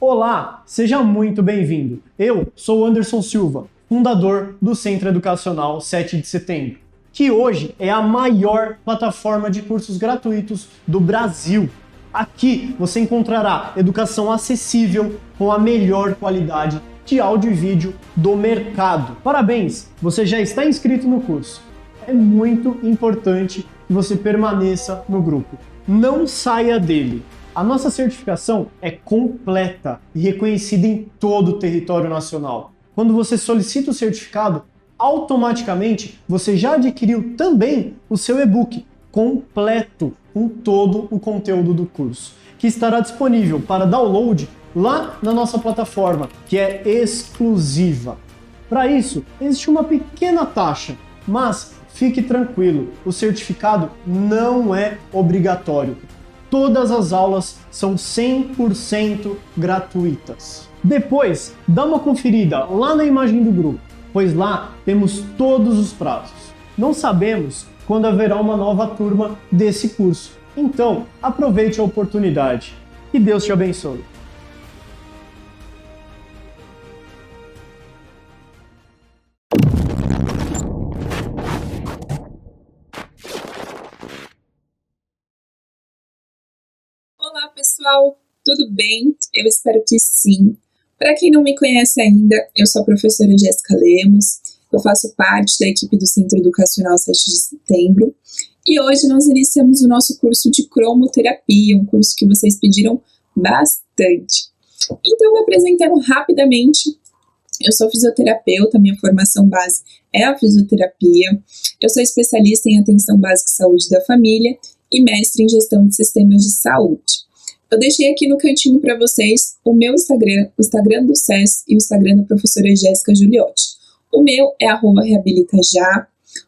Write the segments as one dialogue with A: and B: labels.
A: Olá, seja muito bem-vindo. Eu sou o Anderson Silva, fundador do Centro Educacional 7 de Setembro, que hoje é a maior plataforma de cursos gratuitos do Brasil. Aqui você encontrará educação acessível com a melhor qualidade de áudio e vídeo do mercado. Parabéns, você já está inscrito no curso. É muito importante que você permaneça no grupo. Não saia dele. A nossa certificação é completa e reconhecida em todo o território nacional. Quando você solicita o certificado, automaticamente você já adquiriu também o seu e-book completo com todo o conteúdo do curso, que estará disponível para download lá na nossa plataforma, que é exclusiva. Para isso, existe uma pequena taxa, mas fique tranquilo, o certificado não é obrigatório. Todas as aulas são 100% gratuitas. Depois, dá uma conferida lá na imagem do grupo, pois lá temos todos os prazos. Não sabemos quando haverá uma nova turma desse curso. Então, aproveite a oportunidade. Que Deus te abençoe.
B: Olá pessoal, tudo bem? Eu espero que sim. Para quem não me conhece ainda, eu sou a professora Jéssica Lemos, eu faço parte da equipe do Centro Educacional 7 de Setembro e hoje nós iniciamos o nosso curso de cromoterapia, um curso que vocês pediram bastante. Então, me apresentando rapidamente, eu sou fisioterapeuta, minha formação base é a fisioterapia, eu sou especialista em atenção básica e saúde da família e mestre em gestão de sistemas de saúde. Eu deixei aqui no cantinho para vocês o meu Instagram, o Instagram do SES e o Instagram da professora Jéssica Giuliotti. O meu é @reabilitajá,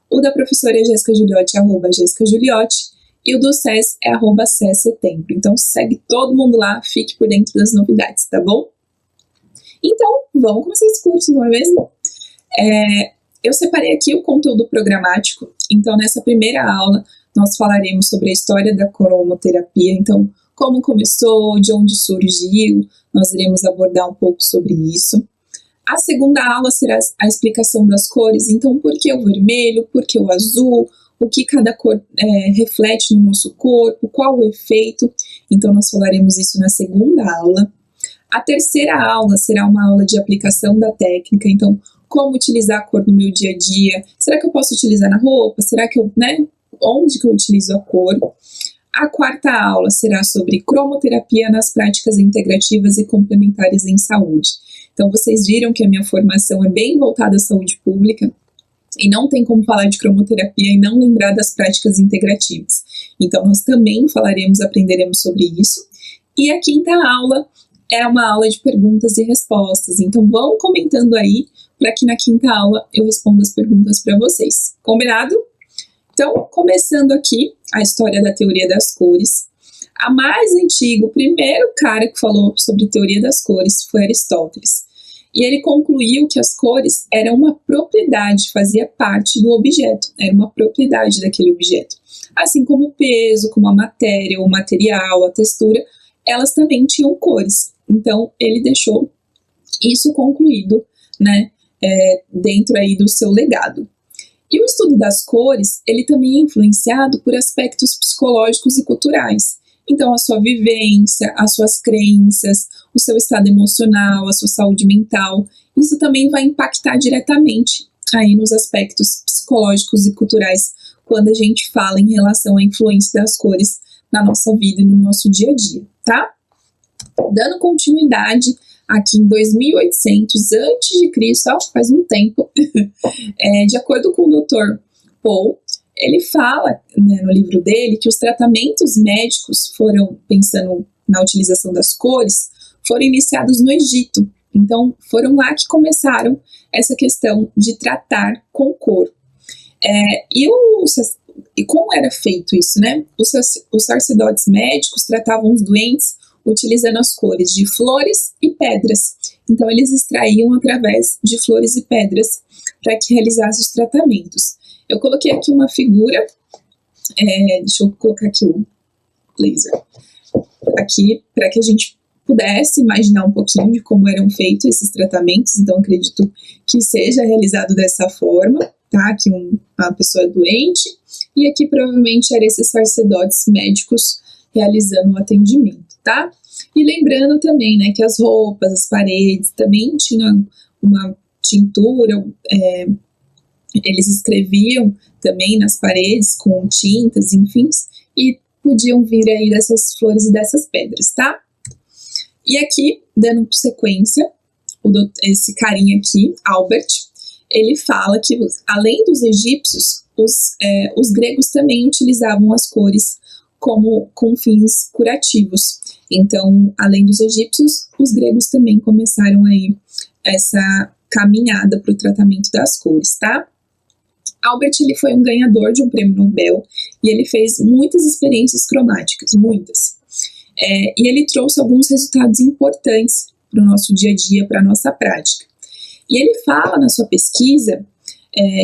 B: o da professora Jéssica Giuliotti é @Jéssica Giuliotti e o do SES é @SES Setembro. Então segue todo mundo lá, fique por dentro das novidades, tá bom? Então, vamos começar esse curso, não é mesmo? Eu separei aqui o conteúdo programático, então nessa primeira aula nós falaremos sobre a história da cromoterapia, então como começou, de onde surgiu, nós iremos abordar um pouco sobre isso. A segunda aula será a explicação das cores, então por que o vermelho, por que o azul, o que cada cor reflete no nosso corpo, qual o efeito, então nós falaremos isso na segunda aula. A terceira aula será uma aula de aplicação da técnica, então como utilizar a cor no meu dia a dia, será que eu posso utilizar na roupa, será que onde que eu utilizo a cor. A quarta aula será sobre cromoterapia nas práticas integrativas e complementares em saúde. Então vocês viram que a minha formação é bem voltada à saúde pública e não tem como falar de cromoterapia e não lembrar das práticas integrativas. Então nós também aprenderemos sobre isso. E a quinta aula é uma aula de perguntas e respostas. Então vão comentando aí para que na quinta aula eu responda as perguntas para vocês. Combinado? Então, começando aqui a história da teoria das cores, a mais antiga, o primeiro cara que falou sobre teoria das cores foi Aristóteles. E ele concluiu que as cores eram uma propriedade, fazia parte do objeto, era uma propriedade daquele objeto. Assim como o peso, como a matéria, o material, a textura, elas também tinham cores. Então, ele deixou isso concluído, dentro aí do seu legado. E o estudo das cores, ele também é influenciado por aspectos psicológicos e culturais. Então, a sua vivência, as suas crenças, o seu estado emocional, a sua saúde mental, isso também vai impactar diretamente aí nos aspectos psicológicos e culturais quando a gente fala em relação à influência das cores na nossa vida e no nosso dia a dia, tá? Dando continuidade aqui em 2800 a.C., faz um tempo, de acordo com o Dr. Paul, ele fala no livro dele que os tratamentos médicos pensando na utilização das cores, foram iniciados no Egito. Então, foram lá que começaram essa questão de tratar com cor. E como era feito isso, né? Os sacerdotes médicos tratavam os doentes utilizando as cores de flores e pedras. Então, eles extraíam através de flores e pedras para que realizasse os tratamentos. Eu coloquei aqui uma figura, deixa eu colocar aqui o laser, aqui para que a gente pudesse imaginar um pouquinho de como eram feitos esses tratamentos, então acredito que seja realizado dessa forma, tá? Que uma pessoa é doente, e aqui provavelmente eram esses sacerdotes médicos realizando o atendimento, tá? E lembrando também, né, que as roupas, as paredes também tinham uma tintura, eles escreviam também nas paredes com tintas, enfim, e podiam vir aí dessas flores e dessas pedras, tá? E aqui, dando sequência, esse carinha aqui, Albert, ele fala que, além dos egípcios, os gregos também utilizavam as cores com fins curativos. Então, além dos egípcios, os gregos também começaram aí essa caminhada para o tratamento das cores, tá? Albert, ele foi um ganhador de um prêmio Nobel e ele fez muitas experiências cromáticas, muitas. E ele trouxe alguns resultados importantes para o nosso dia a dia, para a nossa prática. E ele fala na sua pesquisa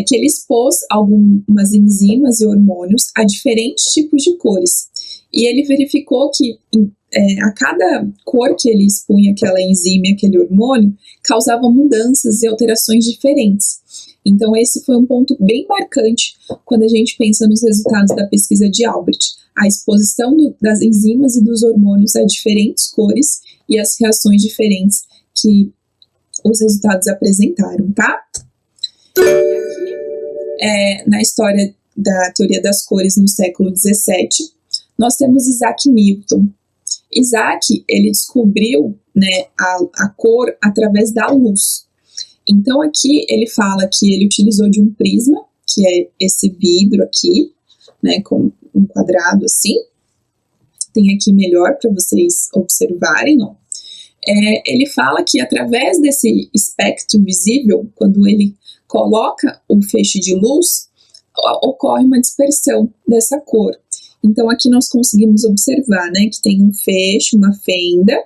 B: que ele expôs algumas enzimas e hormônios a diferentes tipos de cores. E ele verificou que a cada cor que ele expunha aquela enzima e aquele hormônio, causava mudanças e alterações diferentes. Então esse foi um ponto bem marcante quando a gente pensa nos resultados da pesquisa de Albert. A exposição das enzimas e dos hormônios a diferentes cores e as reações diferentes que os resultados apresentaram, tá? Na história da teoria das cores no século XVII, nós temos Isaac Newton. Isaac, ele descobriu, né, a cor através da luz. Então aqui ele fala que ele utilizou de um prisma, que é esse vidro aqui, né, com um quadrado assim. Tem aqui melhor para vocês observarem, ó. Ele fala que através desse espectro visível, quando ele coloca um feixe de luz, ocorre uma dispersão dessa cor. Então aqui nós conseguimos observar, né, que tem um feixe, uma fenda,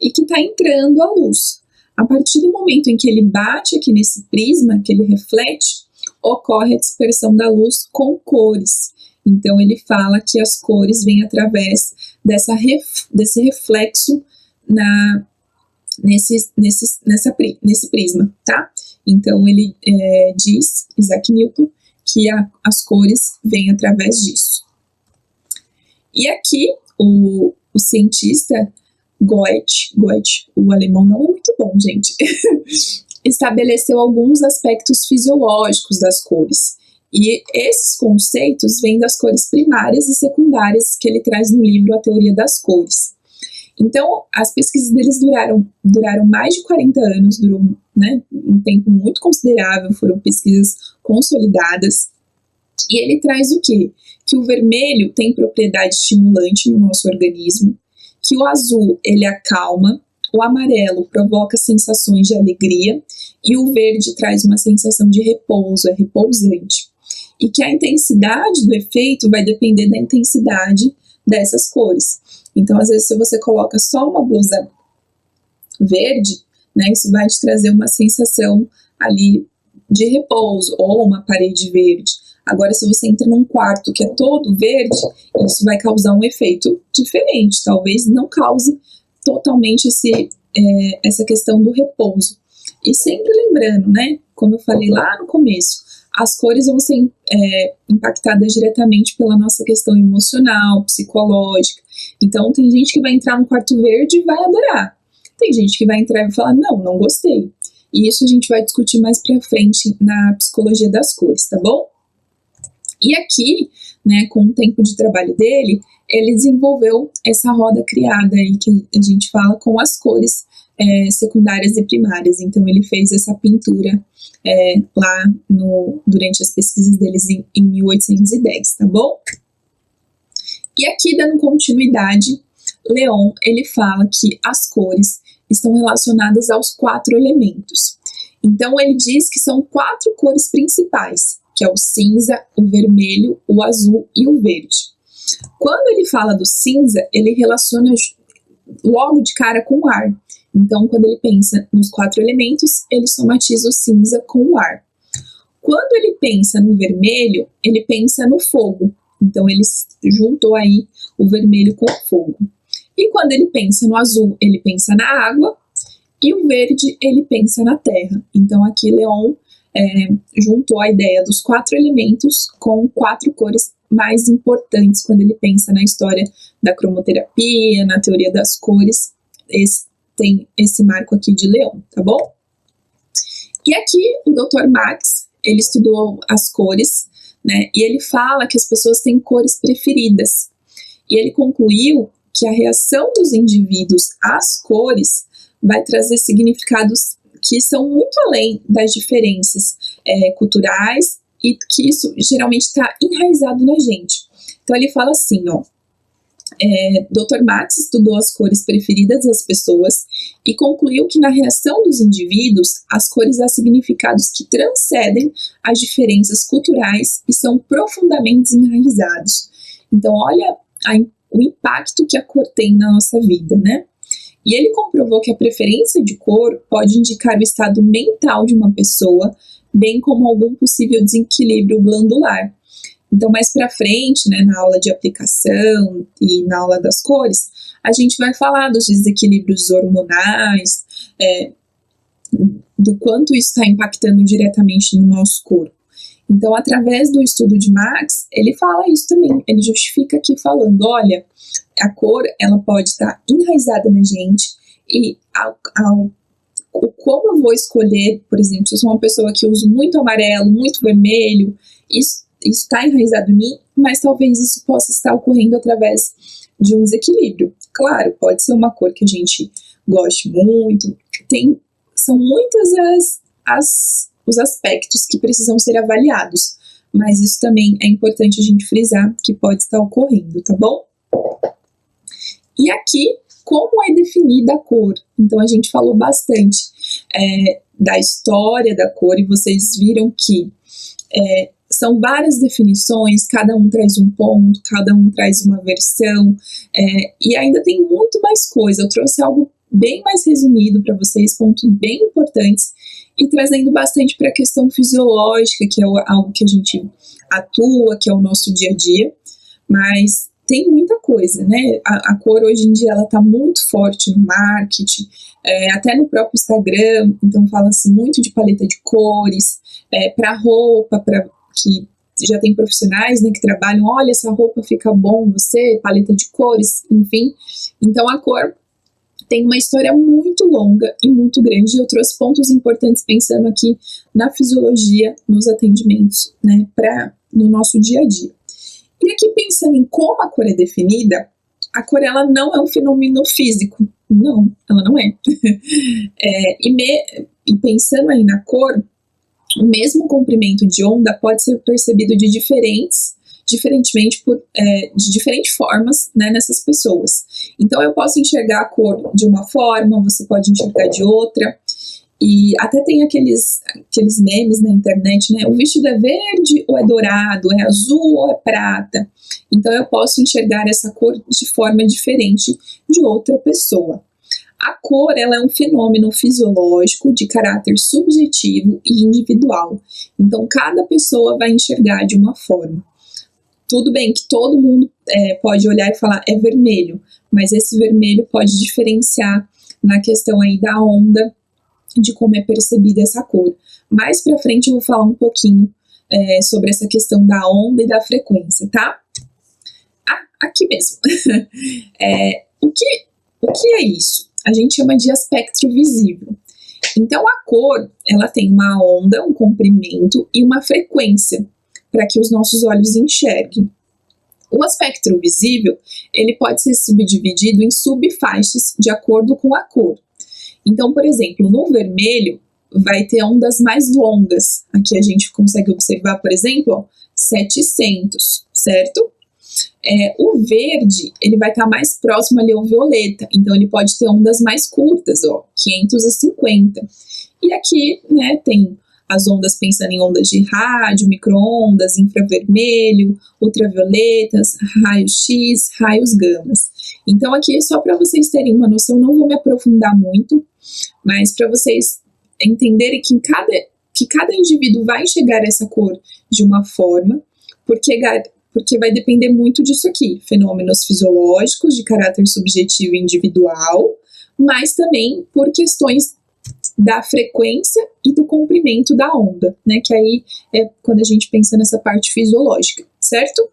B: e que está entrando a luz. A partir do momento em que ele bate aqui nesse prisma, que ele reflete, ocorre a dispersão da luz com cores. Então ele fala que as cores vêm através desse reflexo nesse prisma, tá? Então ele diz, Isaac Newton, que as cores vêm através disso. E aqui o cientista Goethe, o alemão não é muito bom, gente, estabeleceu alguns aspectos fisiológicos das cores. E esses conceitos vêm das cores primárias e secundárias que ele traz no livro A Teoria das Cores. Então, as pesquisas deles duraram mais de 40 anos, durou, né, um tempo muito considerável, foram pesquisas consolidadas. E ele traz o quê? Que o vermelho tem propriedade estimulante no nosso organismo, que o azul, ele acalma, o amarelo provoca sensações de alegria e o verde traz uma sensação de repouso, é repousante. E que a intensidade do efeito vai depender da intensidade dessas cores. Então, às vezes, se você coloca só uma blusa verde, né, isso vai te trazer uma sensação ali de repouso, ou uma parede verde. Agora, se você entra num quarto que é todo verde, isso vai causar um efeito diferente. Talvez não cause totalmente essa questão do repouso. E sempre lembrando, né, como eu falei lá no começo, as cores vão ser impactadas diretamente pela nossa questão emocional, psicológica. Então, tem gente que vai entrar no quarto verde e vai adorar. Tem gente que vai entrar e vai falar, não gostei. E isso a gente vai discutir mais pra frente na psicologia das cores, tá bom? E aqui, né, com o tempo de trabalho dele, ele desenvolveu essa roda criada aí que a gente fala com as cores secundárias e primárias. Então ele fez essa pintura lá durante as pesquisas deles em 1810, tá bom? E aqui, dando continuidade, Leon, ele fala que as cores estão relacionadas aos 4 elementos. Então ele diz que são 4 cores principais, que é o cinza, o vermelho, o azul e o verde. Quando ele fala do cinza, ele relaciona logo de cara com o ar. Então, quando ele pensa nos 4 elementos, ele somatiza o cinza com o ar. Quando ele pensa no vermelho, ele pensa no fogo. Então, ele juntou aí o vermelho com o fogo. E quando ele pensa no azul, ele pensa na água, e o verde, ele pensa na terra. Então aqui Leon juntou a ideia dos 4 elementos com 4 cores mais importantes quando ele pensa na história da cromoterapia, na teoria das cores. Tem esse marco aqui de Leon, tá bom? E aqui o Dr. Max, ele estudou as cores, né? E ele fala que as pessoas têm cores preferidas. E ele concluiu que a reação dos indivíduos às cores vai trazer significados que são muito além das diferenças culturais e que isso geralmente está enraizado na gente. Então ele fala assim, ó, Dr. Max estudou as cores preferidas das pessoas e concluiu que na reação dos indivíduos, as cores há significados que transcendem as diferenças culturais e são profundamente enraizados. Então olha o impacto que a cor tem na nossa vida, né? E ele comprovou que a preferência de cor pode indicar o estado mental de uma pessoa, bem como algum possível desequilíbrio glandular. Então, mais para frente, né, na aula de aplicação e na aula das cores, a gente vai falar dos desequilíbrios hormonais, do quanto isso está impactando diretamente no nosso corpo. Então, através do estudo de Max, ele fala isso também. Ele justifica aqui falando, olha, a cor, ela pode estar enraizada na gente e como eu vou escolher, por exemplo, se eu sou uma pessoa que usa muito amarelo, muito vermelho, isso está enraizado em mim, mas talvez isso possa estar ocorrendo através de um desequilíbrio. Claro, pode ser uma cor que a gente goste muito, são muitas os aspectos que precisam ser avaliados, mas isso também é importante a gente frisar que pode estar ocorrendo, tá bom? E aqui, como é definida a cor? Então a gente falou bastante da história da cor e vocês viram que são várias definições, cada um traz um ponto, cada um traz uma versão, e ainda tem muito mais coisa. Eu trouxe algo bem mais resumido para vocês, pontos bem importantes, e trazendo bastante para a questão fisiológica, que é algo que a gente atua, que é o nosso dia a dia, mas tem muita coisa, né? A cor hoje em dia ela está muito forte no marketing, até no próprio Instagram, então fala-se muito de paleta de cores, para roupa, que já tem profissionais, né, que trabalham, olha, essa roupa fica bom, você, paleta de cores, enfim. Então a cor tem uma história muito longa e muito grande, e eu trouxe pontos importantes pensando aqui na fisiologia, nos atendimentos, né, no nosso dia a dia. E aqui pensando em como a cor é definida, a cor ela não é um fenômeno físico, não, ela não é. E pensando aí na cor, o mesmo comprimento de onda pode ser percebido diferentemente de diferentes formas, né, nessas pessoas. Então eu posso enxergar a cor de uma forma, você pode enxergar de outra, e até tem aqueles memes na internet, né, o vestido é verde ou é dourado, é azul ou é prata. Então eu posso enxergar essa cor de forma diferente de outra pessoa. A cor ela é um fenômeno fisiológico de caráter subjetivo e individual. Então, cada pessoa vai enxergar de uma forma. Tudo bem que todo mundo pode olhar e falar é vermelho, mas esse vermelho pode diferenciar na questão aí da onda, de como é percebida essa cor. Mais pra frente eu vou falar um pouquinho sobre essa questão da onda e da frequência, tá? Aqui mesmo. O que é isso? A gente chama de espectro visível. Então, a cor, ela tem uma onda, um comprimento e uma frequência para que os nossos olhos enxerguem. O espectro visível, ele pode ser subdividido em subfaixas de acordo com a cor. Então, por exemplo, no vermelho, vai ter ondas mais longas. Aqui a gente consegue observar, por exemplo, 700, certo? O verde, ele vai estar mais próximo ali ao violeta, então ele pode ter ondas mais curtas, 550. E aqui, né, tem as ondas pensando em ondas de rádio, micro-ondas, infravermelho, ultravioletas, raios-x, raios gamas. Então aqui é só para vocês terem uma noção, não vou me aprofundar muito, mas para vocês entenderem que cada indivíduo vai enxergar essa cor de uma forma, porque Porque vai depender muito disso aqui, fenômenos fisiológicos de caráter subjetivo e individual, mas também por questões da frequência e do comprimento da onda, né? Que aí é quando a gente pensa nessa parte fisiológica, certo?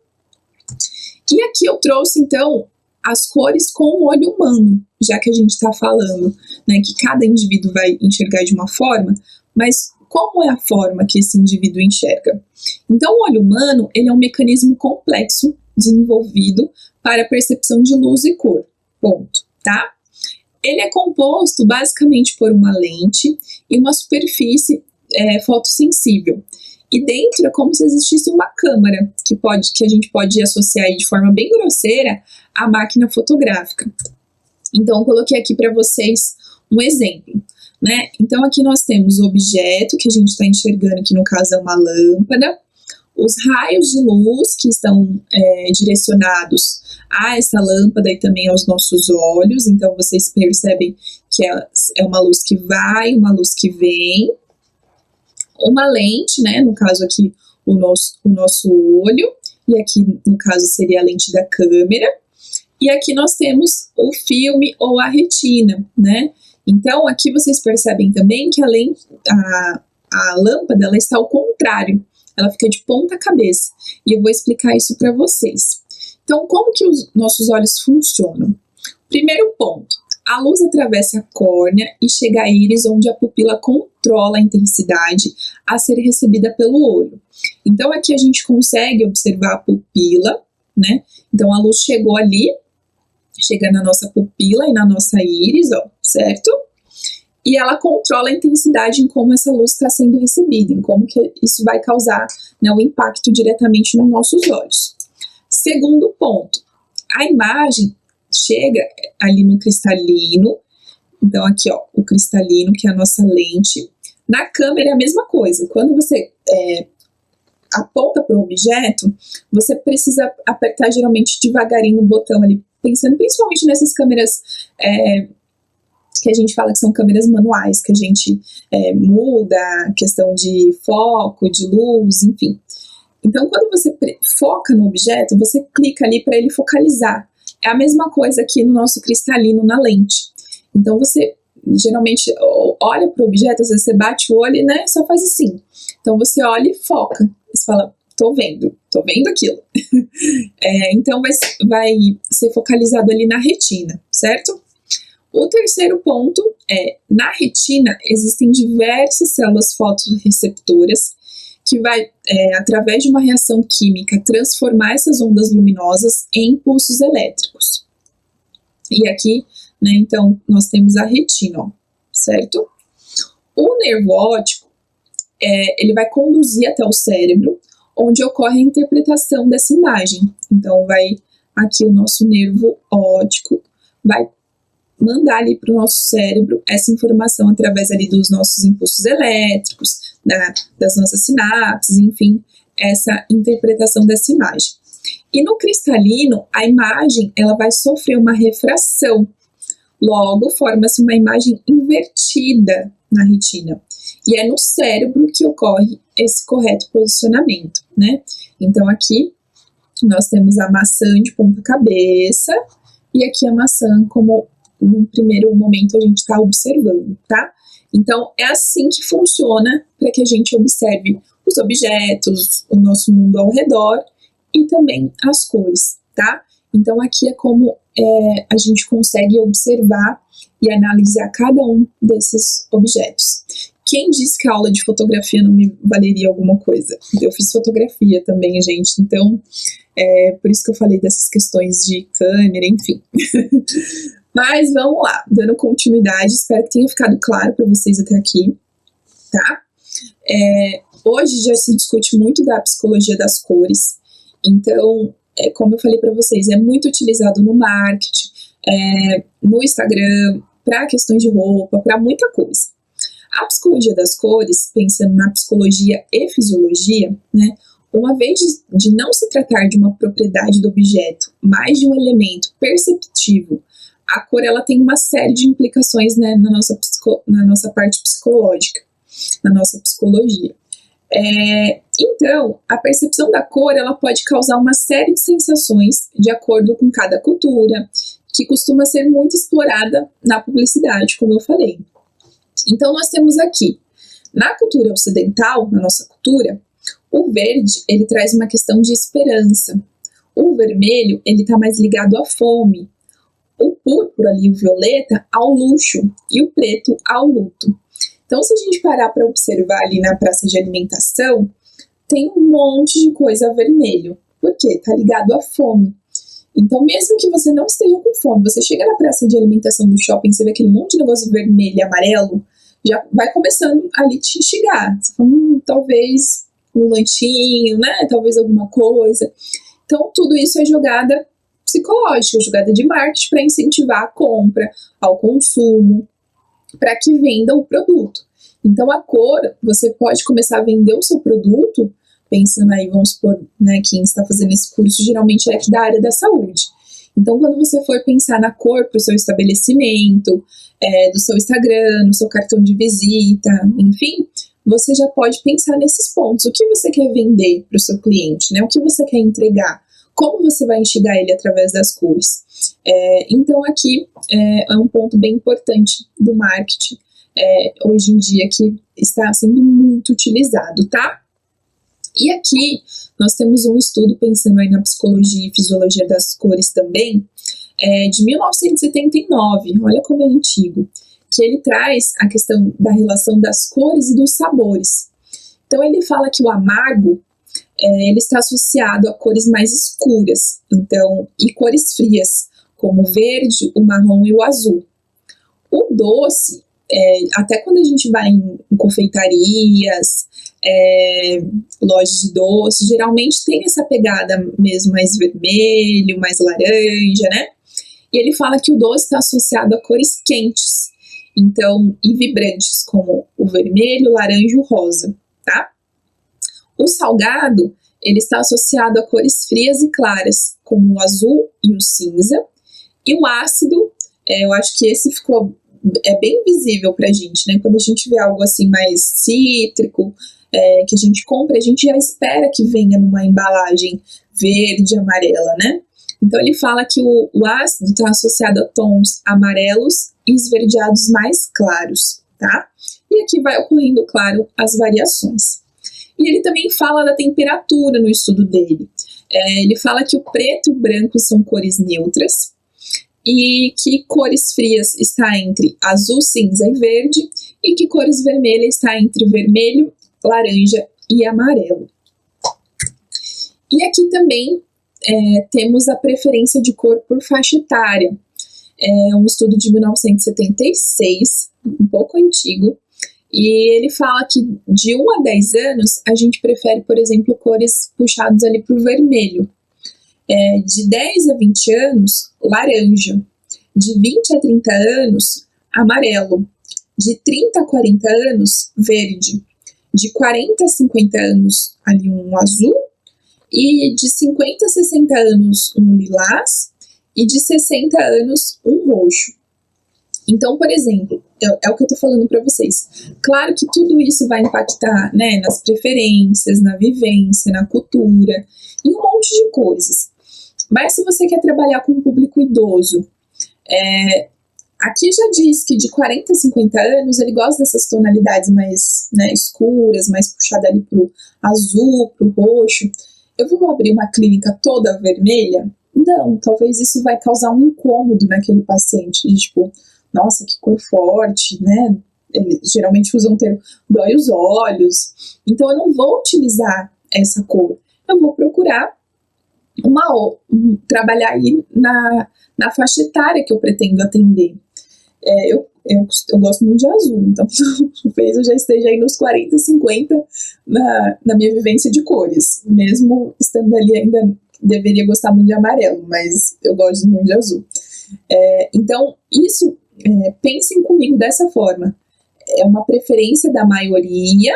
B: E aqui eu trouxe, então, as cores com o olho humano, já que a gente está falando, né, que cada indivíduo vai enxergar de uma forma, mas como é a forma que esse indivíduo enxerga? Então, o olho humano, ele é um mecanismo complexo desenvolvido para a percepção de luz e cor, ponto, tá? Ele é composto basicamente por uma lente e uma superfície fotossensível. E dentro é como se existisse uma câmera que a gente pode associar aí de forma bem grosseira à máquina fotográfica. Então, eu coloquei aqui para vocês um exemplo, né? Então, aqui nós temos o objeto que a gente está enxergando, que no caso é uma lâmpada, os raios de luz que estão direcionados a essa lâmpada e também aos nossos olhos. Então, vocês percebem que é uma luz que vai, uma luz que vem. Uma lente, né, no caso aqui o nosso olho, e aqui no caso seria a lente da câmera, e aqui nós temos o filme ou a retina, né. Então aqui vocês percebem também que a lâmpada ela está ao contrário, ela fica de ponta cabeça, e eu vou explicar isso para vocês. Então como que os nossos olhos funcionam? Primeiro ponto, a luz atravessa a córnea e chega à íris, onde a pupila controla a intensidade a ser recebida pelo olho. Então, aqui a gente consegue observar a pupila, né? Então, a luz chegou ali, chega na nossa pupila e na nossa íris, ó, certo? E ela controla a intensidade em como essa luz está sendo recebida, em como que isso vai causar, né, o impacto diretamente nos nossos olhos. Segundo ponto, a imagem chega ali no cristalino, então aqui ó, o cristalino que é a nossa lente. Na câmera é a mesma coisa, quando você aponta para o objeto, você precisa apertar geralmente devagarinho o botão ali, pensando principalmente nessas câmeras que a gente fala que são câmeras manuais, que a gente muda a questão de foco, de luz, enfim. Então quando você foca no objeto, você clica ali para ele focalizar. É a mesma coisa aqui no nosso cristalino na lente. Então você geralmente olha para o objeto, às vezes você bate o olho e né, só faz assim. Então você olha e foca. Você fala, tô vendo aquilo. Então vai ser focalizado ali na retina, certo? O terceiro ponto é, na retina existem diversas células fotorreceptoras que vai, através de uma reação química, transformar essas ondas luminosas em impulsos elétricos. E aqui, né, então, nós temos a retina, ó, certo? O nervo óptico, ele vai conduzir até o cérebro, onde ocorre a interpretação dessa imagem. Então, aqui o nosso nervo óptico vai mandar ali para o nosso cérebro essa informação através ali dos nossos impulsos elétricos, das nossas sinapses, enfim, essa interpretação dessa imagem. E no cristalino, a imagem ela vai sofrer uma refração, logo forma-se uma imagem invertida na retina. E é no cérebro que ocorre esse correto posicionamento, né? Então aqui nós temos a maçã de ponta cabeça e aqui a maçã como num primeiro momento a gente está observando, tá? Então, é assim que funciona para que a gente observe os objetos, o nosso mundo ao redor e também as cores, tá? Então, aqui é como a gente consegue observar e analisar cada um desses objetos. Quem disse que a aula de fotografia não me valeria alguma coisa? Eu fiz fotografia também, gente, então por isso que eu falei dessas questões de câmera, enfim. Mas vamos lá, dando continuidade, espero que tenha ficado claro para vocês até aqui, tá? Hoje já se discute muito da psicologia das cores, então, como eu falei para vocês, é muito utilizado no marketing, no Instagram, para questões de roupa, para muita coisa. A psicologia das cores, pensando na psicologia e fisiologia, né? Uma vez de não se tratar de uma propriedade do objeto, mas de um elemento perceptivo, a cor ela tem uma série de implicações, né, na nossa parte psicológica, na nossa psicologia. Então, a percepção da cor ela pode causar uma série de sensações de acordo com cada cultura, que costuma ser muito explorada na publicidade, como eu falei. Então, nós temos aqui, na cultura ocidental, na nossa cultura, o verde ele traz uma questão de esperança. O vermelho ele está mais ligado à fome. O púrpura ali, o violeta, ao luxo e o preto ao luto. Então, se a gente parar para observar ali na praça de alimentação, tem um monte de coisa vermelho. Por quê? Está ligado à fome. Então, mesmo que você não esteja com fome, você chega na praça de alimentação do shopping, você vê aquele monte de negócio vermelho e amarelo, já vai começando ali te instigar. Você fala, talvez um lanchinho, né? Talvez alguma coisa. Então, tudo isso é jogada psicológica, jogada de marketing para incentivar a compra, ao consumo, para que venda o produto. Então, a cor, você pode começar a vender o seu produto, pensando aí, vamos supor, né, quem está fazendo esse curso geralmente é aqui da área da saúde. Então, quando você for pensar na cor para o seu estabelecimento, do seu Instagram, no seu cartão de visita, enfim, você já pode pensar nesses pontos. O que você quer vender para o seu cliente, né? O que você quer entregar? Como você vai instigar ele através das cores? Então, aqui é um ponto bem importante do marketing, hoje em dia, que está sendo muito utilizado, tá? E aqui nós temos um estudo pensando aí na psicologia e fisiologia das cores também, de 1979, olha como é antigo, que ele traz a questão da relação das cores e dos sabores. Então ele fala que o amargo, ele está associado a cores mais escuras, então, e cores frias, como o verde, o marrom e o azul. O doce, até quando a gente vai em confeitarias, lojas de doce, geralmente tem essa pegada mesmo mais vermelho, mais laranja, né? E ele fala que o doce está associado a cores quentes, então, e vibrantes, como o vermelho, o laranja e o rosa, tá? O salgado, ele está associado a cores frias e claras, como o azul e o cinza. E o ácido, eu acho que esse ficou bem visível pra gente, né? Quando a gente vê algo assim mais cítrico, que a gente compra, a gente já espera que venha numa embalagem verde, amarela, né? Então ele fala que o ácido está associado a tons amarelos e esverdeados mais claros, tá? E aqui vai ocorrendo, claro, as variações. E ele também fala da temperatura no estudo dele. Ele fala que o preto e o branco são cores neutras e que cores frias está entre azul, cinza e verde e que cores vermelhas está entre vermelho, laranja e amarelo. E aqui também temos a preferência de cor por faixa etária. É um estudo de 1976, um pouco antigo, e ele fala que de 1 a 10 anos a gente prefere, por exemplo, cores puxadas ali para o vermelho. De 10 a 20 anos, laranja. De 20 a 30 anos, amarelo. De 30 a 40 anos, verde. De 40 a 50 anos, ali um azul. E de 50 a 60 anos, um lilás. E de 60 anos, um roxo. Então, por exemplo, é o que eu tô falando para vocês. Claro que tudo isso vai impactar, né, nas preferências, na vivência, na cultura, em um monte de coisas. Mas se você quer trabalhar com um público idoso, aqui já diz que de 40 a 50 anos ele gosta dessas tonalidades mais, né, escuras, mais puxada ali pro azul, pro roxo. Eu vou abrir uma clínica toda vermelha? Não, talvez isso vai causar um incômodo naquele paciente, tipo, nossa, que cor forte, né? Eles geralmente usam o termo dói os olhos. Então eu não vou utilizar essa cor. Eu vou procurar trabalhar aí na faixa etária que eu pretendo atender. Eu gosto muito de azul, então talvez eu já esteja aí nos 40, 50 na minha vivência de cores. Mesmo estando ali ainda deveria gostar muito de amarelo, mas eu gosto muito de azul. Então, isso, pensem comigo dessa forma. É uma preferência da maioria,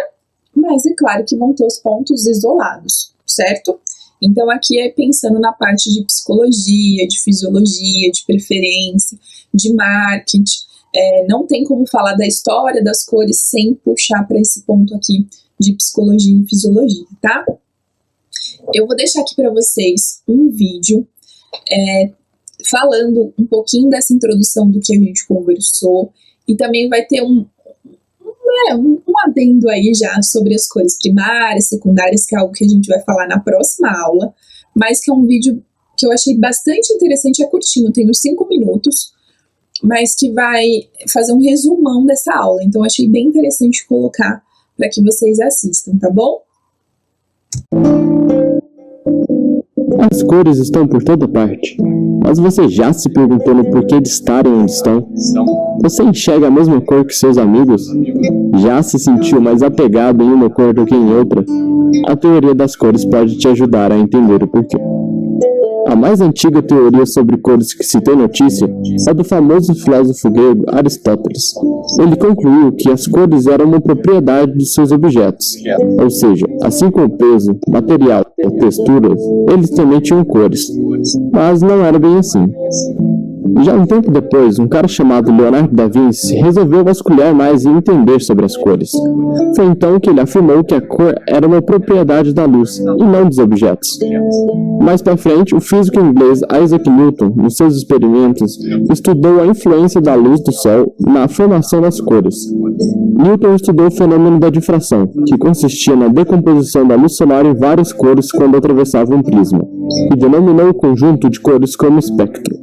B: mas é claro que vão ter os pontos isolados, certo? Então, aqui é pensando na parte de psicologia, de fisiologia, de preferência, de marketing, não tem como falar da história das cores sem puxar para esse ponto aqui de psicologia e fisiologia, tá? Eu vou deixar aqui para vocês um vídeo falando um pouquinho dessa introdução do que a gente conversou, e também vai ter um adendo aí já sobre as cores primárias, secundárias, que é algo que a gente vai falar na próxima aula, mas que é um vídeo que eu achei bastante interessante, é curtinho, tem uns 5 minutos, mas que vai fazer um resumão dessa aula, então eu achei bem interessante colocar para que vocês assistam, tá bom?
C: As cores estão por toda parte, mas você já se perguntou no porquê de estarem onde estão? Você enxerga a mesma cor que seus amigos? Já se sentiu mais apegado em uma cor do que em outra? A teoria das cores pode te ajudar a entender o porquê. A mais antiga teoria sobre cores que se tem notícia é do famoso filósofo grego Aristóteles. Ele concluiu que as cores eram uma propriedade de seus objetos, ou seja, assim como peso, material ou texturas, eles também tinham cores, mas não era bem assim. Já um tempo depois, um cara chamado Leonardo da Vinci resolveu vasculhar mais e entender sobre as cores. Foi então que ele afirmou que a cor era uma propriedade da luz, e não dos objetos. Mais para frente, o físico inglês Isaac Newton, nos seus experimentos, estudou a influência da luz do Sol na formação das cores. Newton estudou o fenômeno da difração, que consistia na decomposição da luz solar em várias cores quando atravessava um prisma, e denominou o conjunto de cores como espectro.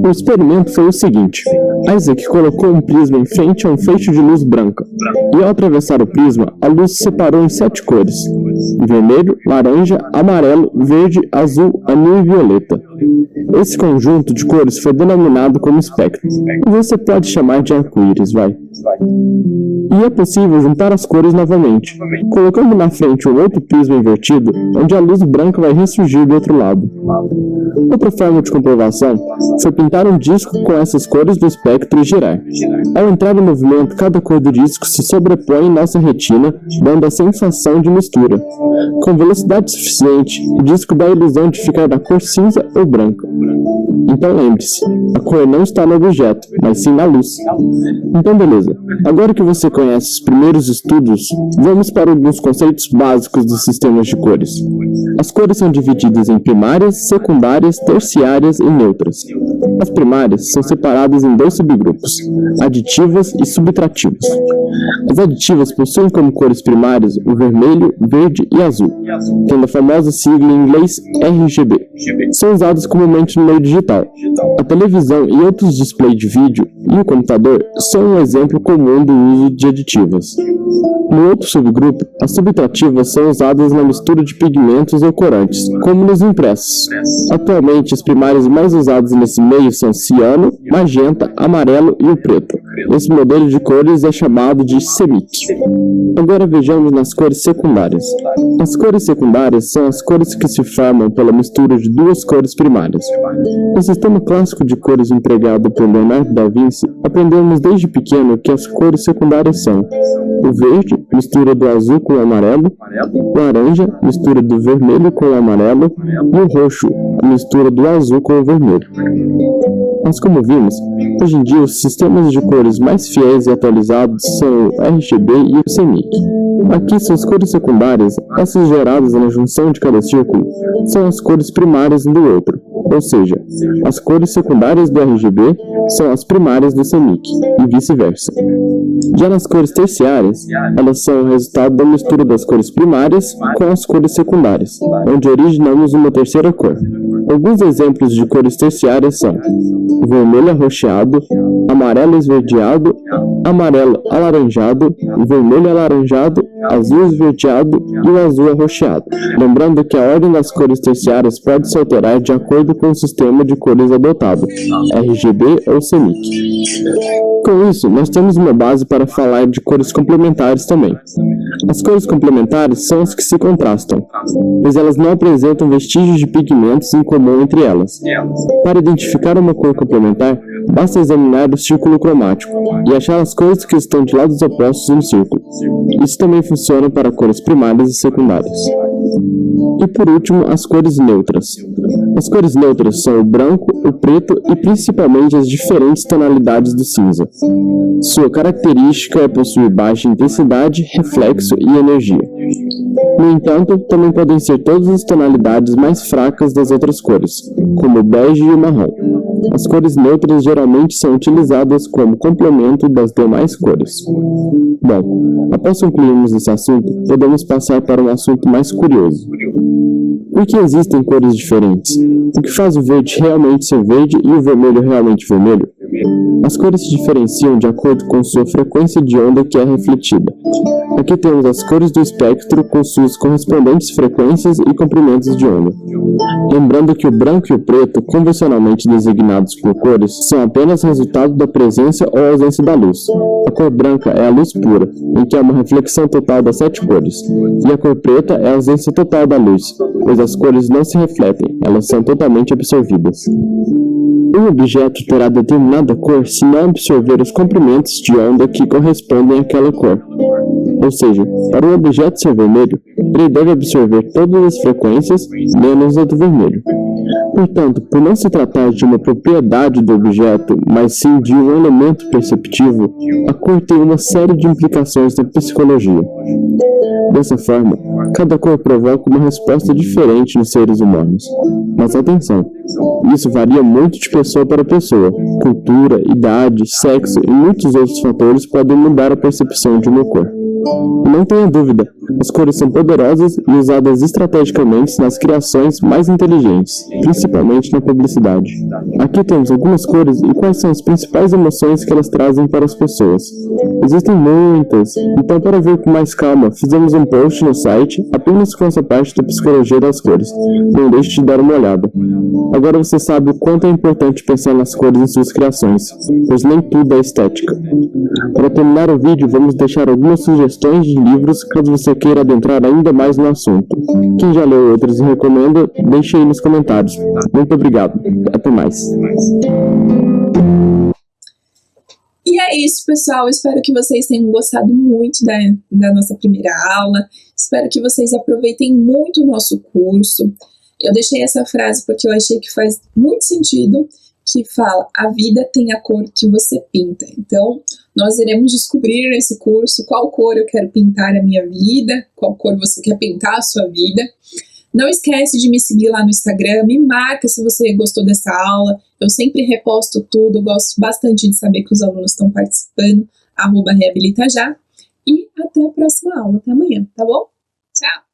C: O experimento foi o seguinte: Isaac colocou um prisma em frente a um feixe de luz branca, e ao atravessar o prisma, a luz se separou em 7 cores: vermelho, laranja, amarelo, verde, azul, anil e violeta. Esse conjunto de cores foi denominado como espectro. Você pode chamar de arco-íris, vai. E é possível juntar as cores novamente, colocando na frente um outro prisma invertido, onde a luz branca vai ressurgir do outro lado. Outra forma de comprovação foi pintar um disco com essas cores do espectro e girar. Ao entrar em movimento, cada cor do disco se sobrepõe em nossa retina, dando a sensação de mistura. Com velocidade suficiente, o disco dá a ilusão de ficar da cor cinza ou branca. Então lembre-se, a cor não está no objeto, mas sim na luz. Então beleza, agora que você conhece os primeiros estudos, vamos para alguns conceitos básicos dos sistemas de cores. As cores são divididas em primárias, secundárias, terciárias e neutras. As primárias são separadas em 2 subgrupos, aditivas e subtrativas. As aditivas possuem como cores primárias o vermelho, verde e azul, tendo a famosa sigla em inglês RGB. São usadas comumente no meio digital. A televisão e outros displays de vídeo e o computador são um exemplo comum do uso de aditivas. No outro subgrupo, as subtrativas são usadas na mistura de pigmentos ou corantes, como nos impressos. Atualmente, as primárias mais usadas nesse meio são ciano, magenta, amarelo e o preto. Esse modelo de cores é chamado de CMYK. Agora vejamos nas cores secundárias. As cores secundárias são as cores que se formam pela mistura de 2 cores primárias. No sistema clássico de cores empregado por Leonardo da Vinci, aprendemos desde pequeno que as cores secundárias são o verde, mistura do azul com o amarelo, o laranja, mistura do vermelho com o amarelo, e o roxo, a mistura do azul com o vermelho. Mas como vimos, hoje em dia os sistemas de cores mais fiéis e atualizados são o RGB e o CMYK. Aqui são as cores secundárias, essas geradas na junção de cada círculo, são as cores primárias um do outro, ou seja, as cores secundárias do RGB são as primárias do CMYK, e vice-versa. Já nas cores terciárias, elas são o resultado da mistura das cores primárias com as cores secundárias, onde originamos uma terceira cor. Alguns exemplos de cores terciárias são vermelho arroxeado, amarelo esverdeado, amarelo alaranjado, vermelho alaranjado, azul esverdeado e o azul arroxeado. Lembrando que a ordem das cores terciárias pode se alterar de acordo com o sistema de cores adotado, RGB ou CMYK. Com isso, nós temos uma base para falar de cores complementares também. As cores complementares são as que se contrastam, pois elas não apresentam vestígios de pigmentos em comum entre elas. Para identificar uma cor complementar, basta examinar o círculo cromático e achar as cores que estão de lados opostos no círculo. Isso também funciona para cores primárias e secundárias. E por último, as cores neutras. As cores neutras são o branco, o preto e principalmente as diferentes tonalidades do cinza. Sua característica é possuir baixa intensidade, reflexo e energia. No entanto, também podem ser todas as tonalidades mais fracas das outras cores, como o bege e o marrom. As cores neutras geralmente são utilizadas como complemento das demais cores. Bom, após concluirmos esse assunto, podemos passar para um assunto mais curioso. Por que existem cores diferentes? O que faz o verde realmente ser verde e o vermelho realmente vermelho? As cores se diferenciam de acordo com sua frequência de onda que é refletida. Aqui temos as cores do espectro com suas correspondentes frequências e comprimentos de onda. Lembrando que o branco e o preto, convencionalmente designados por cores, são apenas resultado da presença ou ausência da luz. A cor branca é a luz pura, em que é uma reflexão total das 7 cores, e a cor preta é a ausência total da luz, pois as cores não se refletem, elas são totalmente absorvidas. Um objeto terá determinada cor se não absorver os comprimentos de onda que correspondem àquela cor. Ou seja, para um objeto ser vermelho, ele deve absorver todas as frequências, menos a do vermelho. Portanto, por não se tratar de uma propriedade do objeto, mas sim de um elemento perceptivo, a cor tem uma série de implicações na psicologia. Dessa forma, cada cor provoca uma resposta diferente nos seres humanos. Mas atenção, isso varia muito de pessoa para pessoa. Cultura, idade, sexo e muitos outros fatores podem mudar a percepção de uma cor. E não tenha dúvida, as cores são poderosas e usadas estrategicamente nas criações mais inteligentes, principalmente na publicidade. Aqui temos algumas cores e quais são as principais emoções que elas trazem para as pessoas. Existem muitas, então para ver com mais calma, fizemos um post no site apenas com essa parte da psicologia das cores. Não deixe de dar uma olhada. Agora você sabe o quanto é importante pensar nas cores em suas criações, pois nem tudo é estética. Para terminar o vídeo, vamos deixar algumas sugestões de livros caso você queira adentrar ainda mais no assunto. Quem já leu outros e recomenda, deixe aí nos comentários. Muito obrigado. Até mais.
B: E é isso, pessoal. Espero que vocês tenham gostado muito da nossa primeira aula. Espero que vocês aproveitem muito o nosso curso. Eu deixei essa frase porque eu achei que faz muito sentido, que fala: a vida tem a cor que você pinta. Então, nós iremos descobrir nesse curso qual cor eu quero pintar a minha vida, qual cor você quer pintar a sua vida. Não esquece de me seguir lá no Instagram, me marca se você gostou dessa aula. Eu sempre reposto tudo, eu gosto bastante de saber que os alunos estão participando, @reabilitajá. E até a próxima aula, até amanhã, tá bom? Tchau!